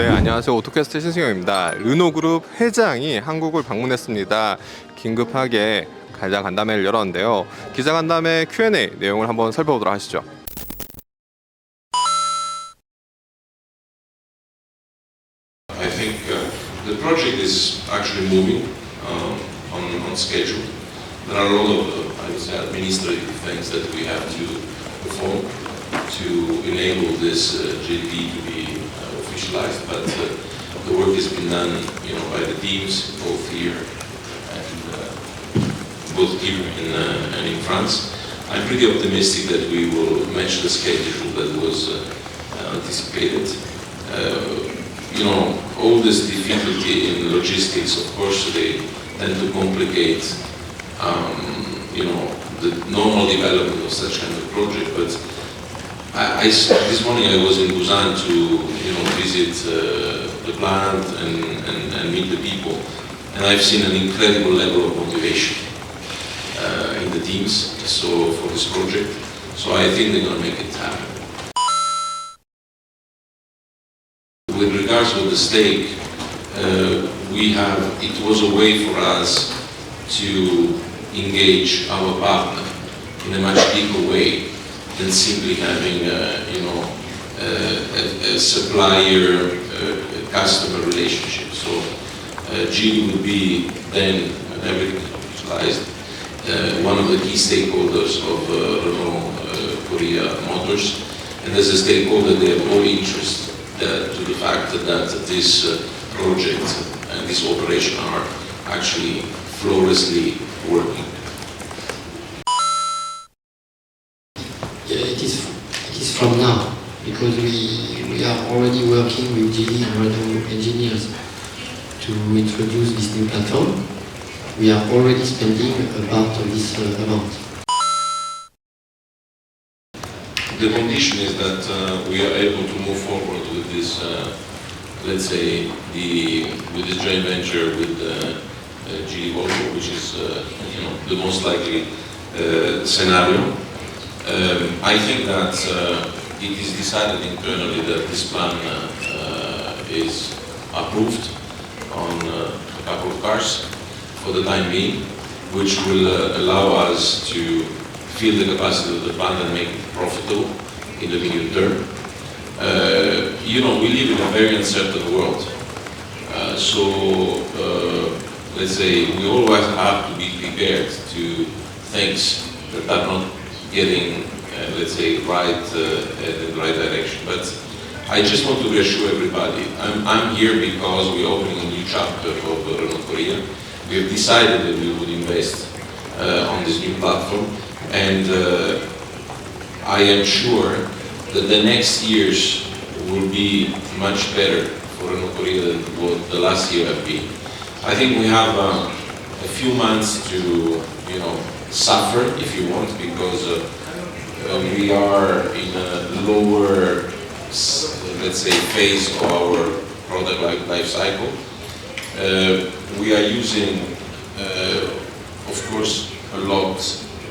네, 안녕하세요. 오토캐스트 신승영입니다. 르노그룹 회장이 한국을 방문했습니다. 긴급하게 기자간담회를 열었는데요. 기자간담회 Q&A 내용을 한번 살펴보도록 하시죠. I think the project is actually moving on schedule. There are a lot of, I would say, administrative things that we have to perform to enable this GDP to be officialized, but the work has been done, by the teams both here and in France. I'm pretty optimistic that we will match the schedule that was anticipated. All this difficulty in logistics, of course, they tend to complicate, the normal development of such kind of project. But this morning I was in Busan to, visit the plant and meet the people, and I've seen an incredible level of motivation in the teams. So for this project, so I think they're going to make it happen. With regards to the stake, it was a way for us to engage our partner in a much deeper way than simply having a supplier-customer relationship. So Geely would be then, when everything is utilized, one of the key stakeholders of 르노코리아 Motors, and as a stakeholder they have all interest to the fact that this project and this operation are actually flawlessly working. It is from now, because we are already working with Geely and Renault engineers to introduce this new platform. We are already spending a part of this amount. The condition is that we are able to move forward with this, let's say, with this joint venture with Geely Volvo, which is the most likely scenario. I think that it is decided internally that this plan is approved on a couple of cars for the time being, which will allow us to fill the capacity of the plant and make it profitable in the medium term. We live in a very uncertain world. Let's say we always have to be prepared to things that are not getting, let's say, right in the right direction. But I just want to reassure everybody, I'm here because we're opening a new chapter of 르노코리아. We have decided that we would invest on this new platform, and I am sure that the next years will be much better for 르노코리아 than what the last year have been. I think we have a few months to, suffer, if you want, because we are in a lower, let's say, phase of our product life cycle. We are using, of course, a lot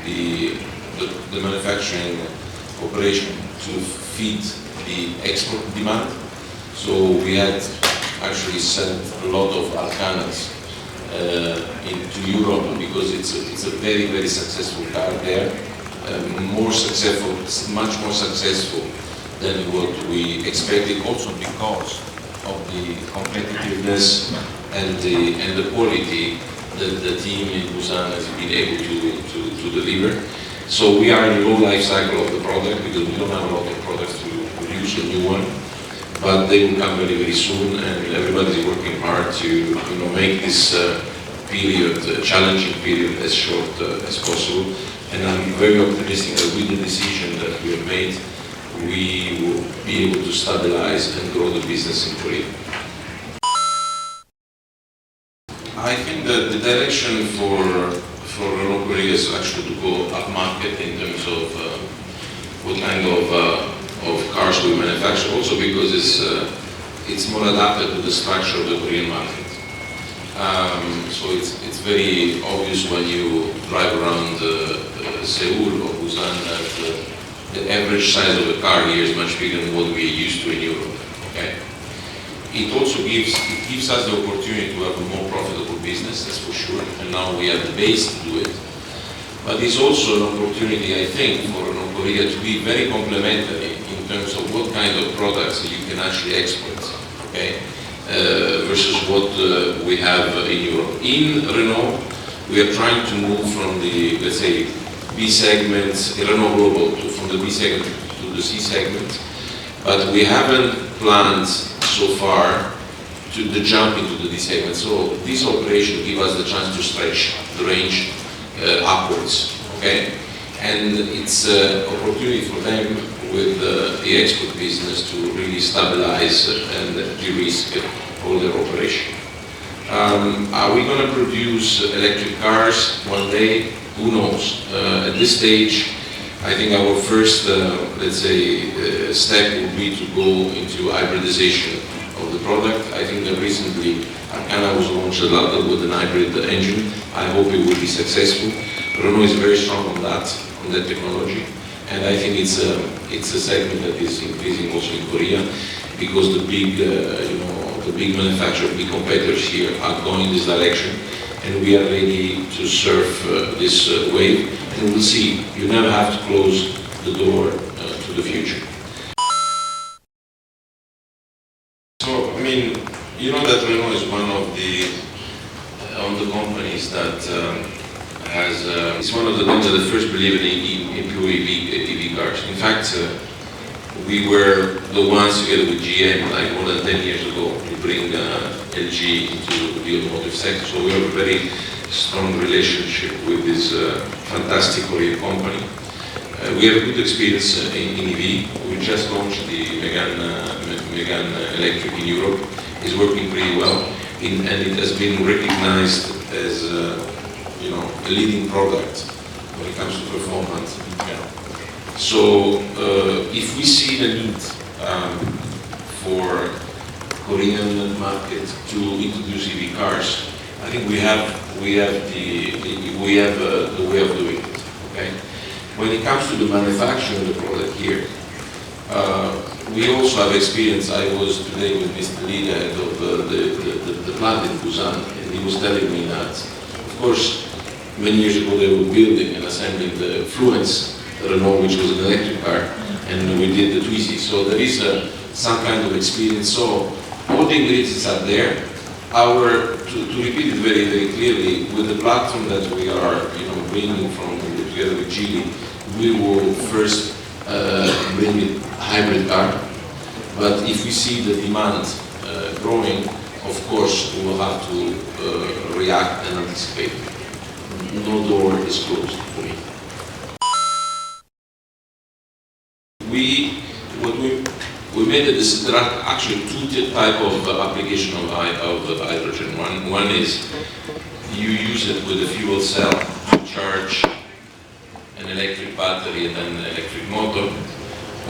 the manufacturing operation to feed the export demand. So we had actually sent a lot of Alcanas into Europe because it's a very, very successful car there. Much more successful than what we expected, also because of the competitiveness and the quality that the team in Busan has been able to deliver. So we are in a low life cycle of the product because we don't have a lot of products to produce a new one, but they will come very, very soon, and everybody is working hard to make this challenging period as short as possible. And I'm very optimistic that with the decision that we have made, we will be able to stabilize and grow the business in Korea. I think that the direction for 르노코리아 is actually to go upmarket in terms of what kind of cars we manufacture, also because it's more adapted to the structure of the Korean market. So it's very obvious when you drive around Seoul or Busan that the average size of a car here is much bigger than what we are used to in Europe. Okay? it also gives us the opportunity to have a more profitable business, that's for sure, and now we have the base to do it. But it's also an opportunity, I think, for 르노코리아 to be very complementary in terms of what kind of products you can actually export, okay, versus what we have in Europe. In Renault, we are trying to move from the, let's say, B segment, Renault Global, from the B segment to the C segment, but we haven't planned so far to the jump into the D segment. So this operation gives us the chance to stretch the range upwards, okay? And it's an opportunity for them with the export business to really stabilize and de-risk all their operation. Are we going to produce electric cars one day? Who knows? At this stage, I think our first, let's say, step would be to go into hybridization of the product. I think that recently Arcana was launched with an hybrid engine. I hope it will be successful. Renault is very strong on that technology, and I think it's a segment that is increasing also in Korea, because the big, the big manufacturers, big competitors here are going in this direction, and we are ready to surf this wave. And we'll see. You never have to close the door to the future. So, I mean, you know that Renault is one of the companies that is one of the ones that first believed in pure EV cars. In fact, we were the ones together with GM, like more than 10 years ago, to bring LG into the automotive sector. So we have a very strong relationship with this fantastic Korean company. We have a good experience in EV. We just launched the Megane Electric in Europe. It's working pretty well, and it has been recognized as a leading product when it comes to performance. So if we see the need for Korean market to introduce EV cars, I think we have the way of doing it. Okay. When it comes to the manufacturing of the product here, we also have experience. I was today with Mr. Lee, head of the plant in Busan, and he was telling me that, of course, many years ago they were building and assembling the Fluence Renault, which was an electric car, and we did the Twizy. So there is some kind of experience. So all the ingredients are there. To repeat it very, very clearly, with the platform that we are, bringing from together with Geely, we will first bring it hybrid car. But if we see the demand growing, of course, we will have to react and anticipate. No door is closed for me. We made this. There are actually two types of application of hydrogen. One is you use it with a fuel cell to charge an electric battery and then an electric motor,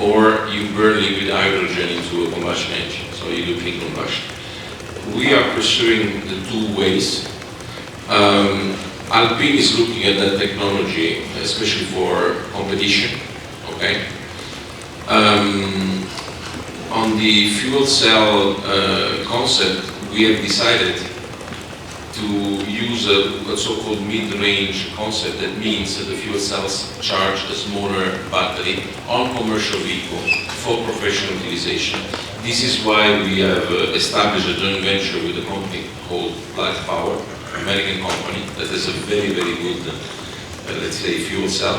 or you burn liquid hydrogen into a combustion engine, so you do clean combustion. We are pursuing the two ways. Alpine is looking at that technology, especially for competition. Okay. On the fuel cell concept, we have decided to use a so-called mid-range concept. That means that the fuel cells charge a smaller battery on commercial vehicle for professional utilization. This is why we have established a joint venture with a company called Life Power, American company that is a very, very good, let's say, fuel cell.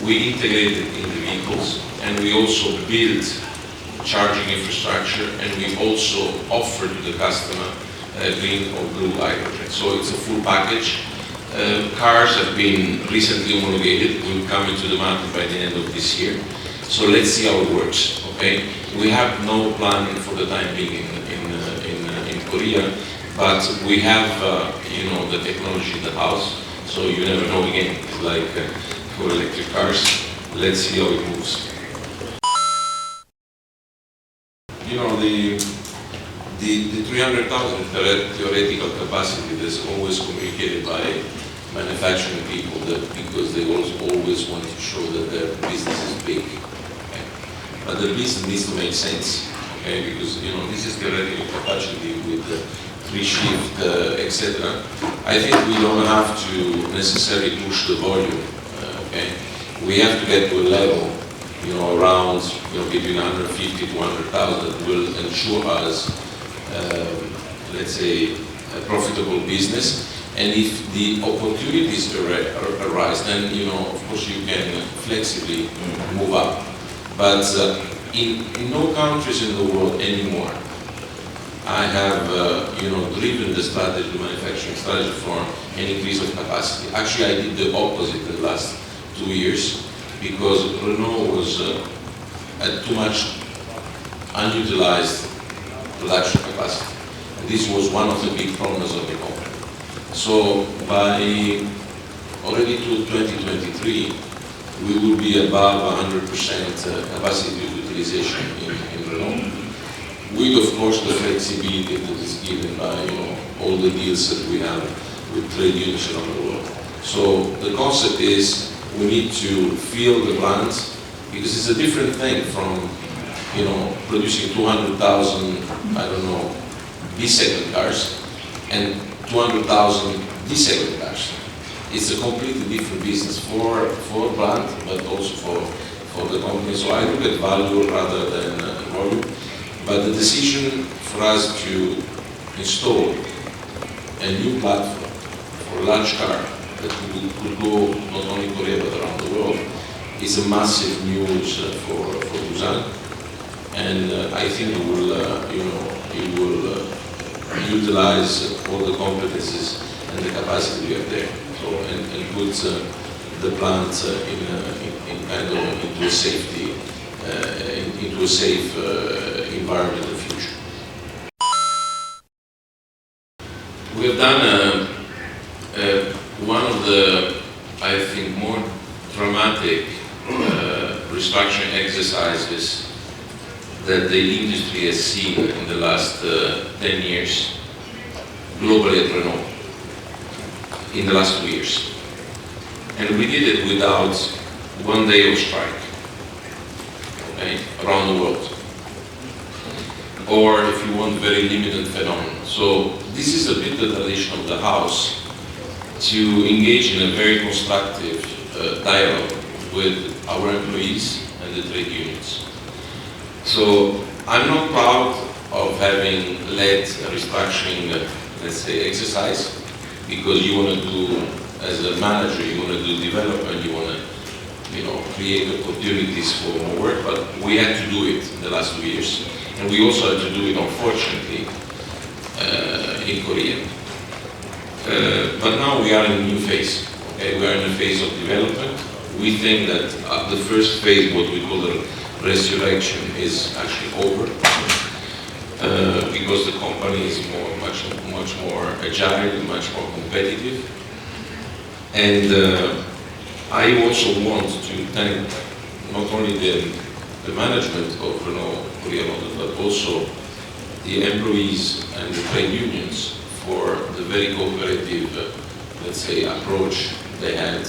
We integrate it in the vehicles, and we also build charging infrastructure, and we also offer to the customer green or blue hydrogen. So it's a full package. Cars have been recently homologated, will come into the market by the end of this year. So let's see how it works. Okay, we have no plan for the time being in Korea, but we have the technology in the house. So you never know again. It's like for electric cars. Let's see how it moves. The 300,000 theoretical capacity is always communicated by manufacturing people because they always want to show that their business is big. Okay? But the business needs to make sense. okay? Because this is the revenue capacity with the free shift, etc. I think we don't have to necessarily push the volume, okay? We have to get to a level, around between 150 to 100,000 that will ensure us, let's say, a profitable business. And if the opportunities arise, then of course you can flexibly move up. But in no countries in the world anymore, I have driven the strategy, the manufacturing strategy for an increase of capacity. Actually, I did the opposite the last 2 years because Renault was at too much unutilized production capacity. And this was one of the big problems of the company. So by already to 2023, we will be above 100% capacity utilization in Renault, with of course the flexibility that is given by all the deals that we have with trade unions around the world. So the concept is we need to fill the plants because it's a different thing from producing 200,000 B-segment cars and 200,000 D-segment cars. It's a completely different business for plant, but also for the company. So I look at value rather than volume. But the decision for us to install a new platform for a large car that could go not only in Korea but around the world is a massive news for Busan. And I think it will utilize all the competencies and the capacity we have there, so and put the plant into a safety, into a safe environment in the future. We have done one of the, I think, more dramatic restructuring exercises that the industry has seen in the last 10 years globally at Renault in the last 2 years. And we did it without 1 day of strike, okay, around the world. Or if you want, very limited phenomenon. So this is a bit the tradition of the house to engage in a very constructive dialogue with our employees and the trade unions. So I'm not proud of having led a restructuring, let's say, exercise, because you want to do, as a manager, you want to do development, you want to, create opportunities for more work, but we had to do it in the last 2 years. And we also had to do it, unfortunately, in Korea. But now we are in a new phase, okay? We are in a phase of development. We think that the first phase, what we call the resurrection, is actually over because the company is much more agile and much more competitive. And I also want to thank not only the management of Renault Korea London, but also the employees and the trade unions for the very cooperative, let's say, approach they had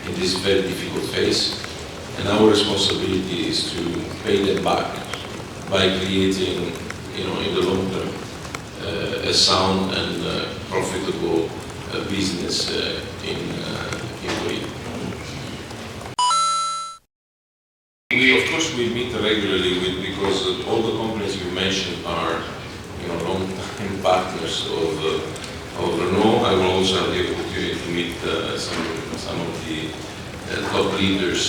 in this very difficult phase. And our responsibility is to pay them back by creating, in the long term, a sound and profitable business in Korea. Of course, we meet regularly because all the companies you mentioned are, long-time partners of Renault. I will also have the opportunity to meet some of the top leaders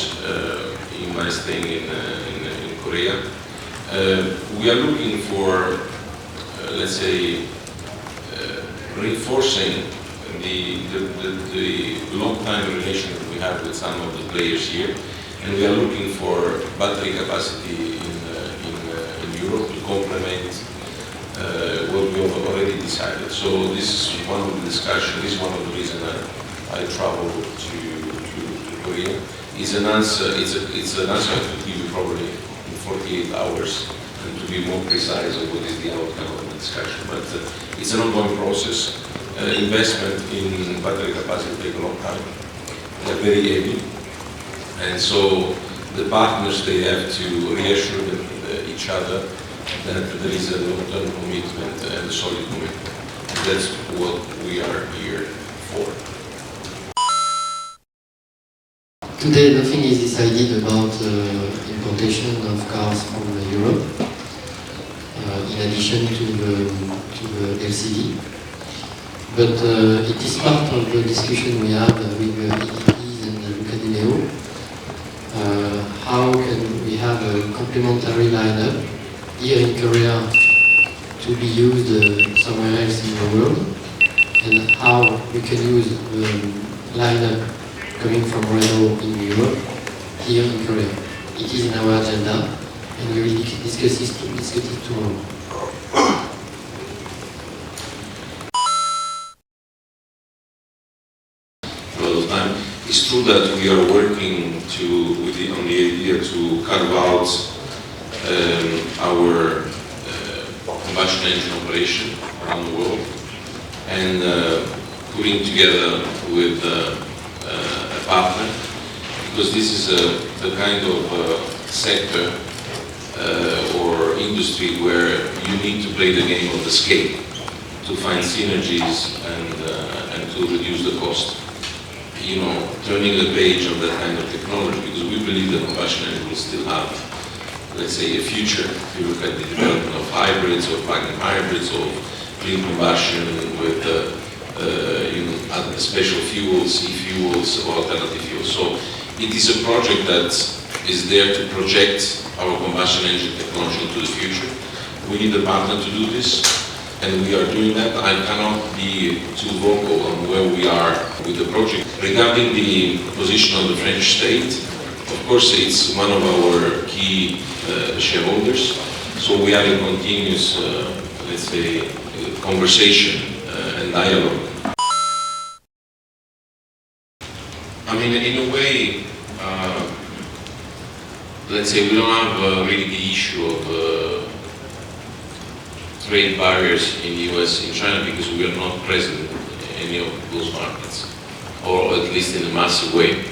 in my staying in Korea. We are looking for, let's say, reinforcing the long-time relation that we have with some of the players here, and we are looking for battery capacity in Europe to complement what we have already decided. So this is one of the discussions. This is one of the reasons I traveled to Korea. It's an answer. It's an answer I could give you probably in 48 hours, and to be more precise on what is the outcome of the discussion. But it's an ongoing process. Investment in battery capacity take a long time. They're very heavy, and so the partners, they have to reassure each other that there is a long-term commitment and a solid commitment. And that's what we are here for. Today, nothing is decided about importation of cars from Europe, in addition to the LCV. But it is part of the discussion we had with EDPs and Lucadineo. How can we have a complementary lineup here in Korea to be used somewhere else in the world, and how we can use the lineup coming from Renault in Europe here in Korea. It is in our agenda, and we will discuss it tomorrow. It's true that we are working on the idea to carve out our combustion engine operation around the world, and putting together with a partner, because this is the kind of sector or industry where you need to play the game of the scale to find synergies and to reduce the cost. You know, turning the page on that kind of technology, because we believe that combustion engine will still have, let's say, a future. If you look at the development of hybrids or plug-in hybrids or clean combustion with other special fuels, e-fuels, or alternative fuels. So it is a project that is there to project our combustion engine technology into the future. We need a partner to do this, and we are doing that. I cannot be too vocal on where we are with the project. Regarding the position of the French state, of course it's one of our key shareholders, so we are in continuous, let's say, conversation and dialogue. I mean, in a way, let's say we don't have really the issue of trade barriers in the US and China, because we are not present in any of those markets, or at least in a massive way.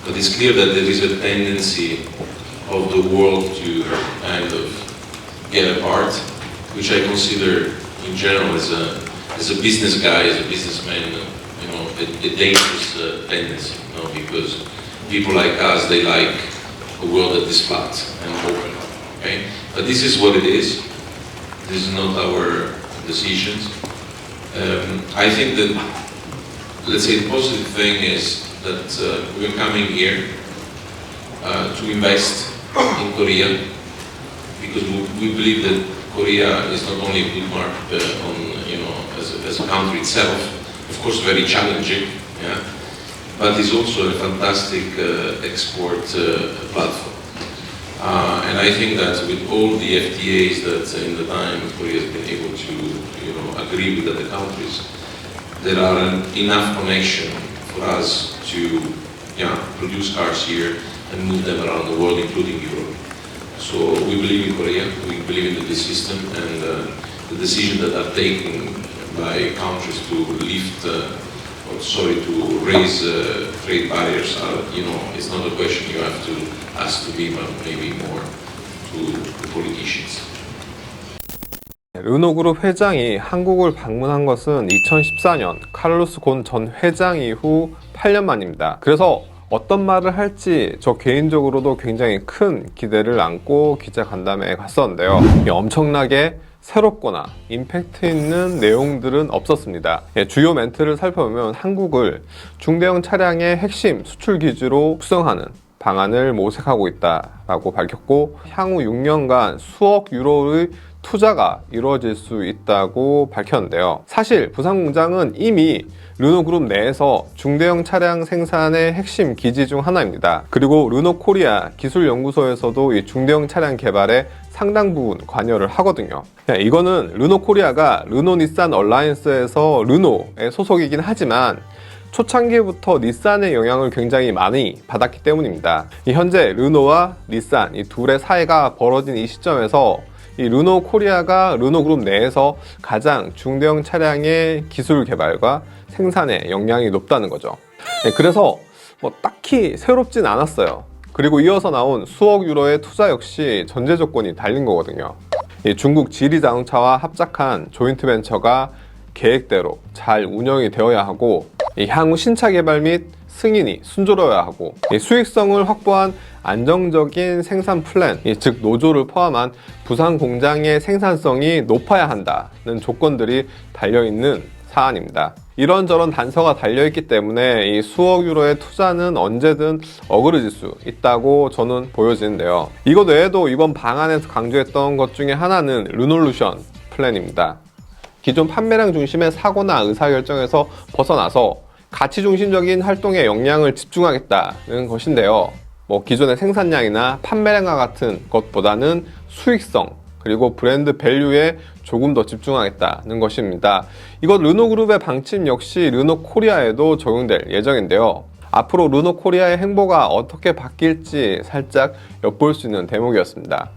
But it's clear that there is a tendency of the world to kind of get apart, which I consider in general as a business guy, as a businessman, you know, a dangerous tendency, you know, because people like us, they like a world that is flat and open, okay? But this is what it is. This is not our decisions. I think that, let's say, the positive thing is that we're coming here to invest in Korea, because we believe that Korea is not only a good market as a country itself, of course very challenging, yeah, but it's also a fantastic export platform. And I think that with all the FTAs that in the time Korea has been able to, agree with other countries, there are enough connection for us to, produce cars here and move them around the world, including Europe. So we believe in Korea, we believe in the system, and the decisions that are taken by countries to lift, to raise trade barriers are, it's not a question you have to ask to me, but maybe more to the politicians. 르노그룹 회장이 한국을 방문한 것은 2014년 카를로스 곤 전 회장 이후 8년 만입니다. 그래서 어떤 말을 할지 저 개인적으로도 굉장히 큰 기대를 안고 기자간담회에 갔었는데요. 엄청나게 새롭거나 임팩트 있는 내용들은 없었습니다. 주요 멘트를 살펴보면 한국을 중대형 차량의 핵심 수출 기지로 육성하는 방안을 모색하고 있다라고 밝혔고, 향후 6년간 수억 유로의 투자가 이루어질 수 있다고 밝혔는데요. 사실 부산공장은 이미 르노그룹 내에서 중대형 차량 생산의 핵심 기지 중 하나입니다. 그리고 르노코리아 기술연구소에서도 이 중대형 차량 개발에 상당 부분 관여를 하거든요. 이거는 르노코리아가 르노-닛산 얼라이언스에서 르노에 소속이긴 하지만 초창기부터 닛산의 영향을 굉장히 많이 받았기 때문입니다. 현재 르노와 닛산 이 둘의 사이가 벌어진 이 시점에서 이 르노코리아가 르노그룹 내에서 가장 중대형 차량의 기술 개발과 생산에 영향이 높다는 거죠. 그래서 딱히 새롭진 않았어요. 그리고 이어서 나온 수억 유로의 투자 역시 전제 조건이 달린 거거든요. 이 중국 지리자동차와 합작한 조인트 벤처가 계획대로 잘 운영이 되어야 하고, 이 향후 신차 개발 및 승인이 순조로워야 하고, 이 수익성을 확보한 안정적인 생산 플랜, 즉 노조를 포함한 부산공장의 생산성이 높아야 한다는 조건들이 달려있는 사안입니다. 이런저런 단서가 달려있기 때문에 이 수억 유로의 투자는 언제든 어그러질 수 있다고 저는 보여지는데요. 이것 외에도 이번 방안에서 강조했던 것 중에 하나는 르놀루션 플랜입니다. 기존 판매량 중심의 사고나 의사결정에서 벗어나서 가치 중심적인 활동에 역량을 집중하겠다는 것인데요. 기존의 생산량이나 판매량과 같은 것보다는 수익성, 그리고 브랜드 밸류에 조금 더 집중하겠다는 것입니다. 이것 르노그룹의 방침 역시 르노코리아에도 적용될 예정인데요. 앞으로 르노코리아의 행보가 어떻게 바뀔지 살짝 엿볼 수 있는 대목이었습니다.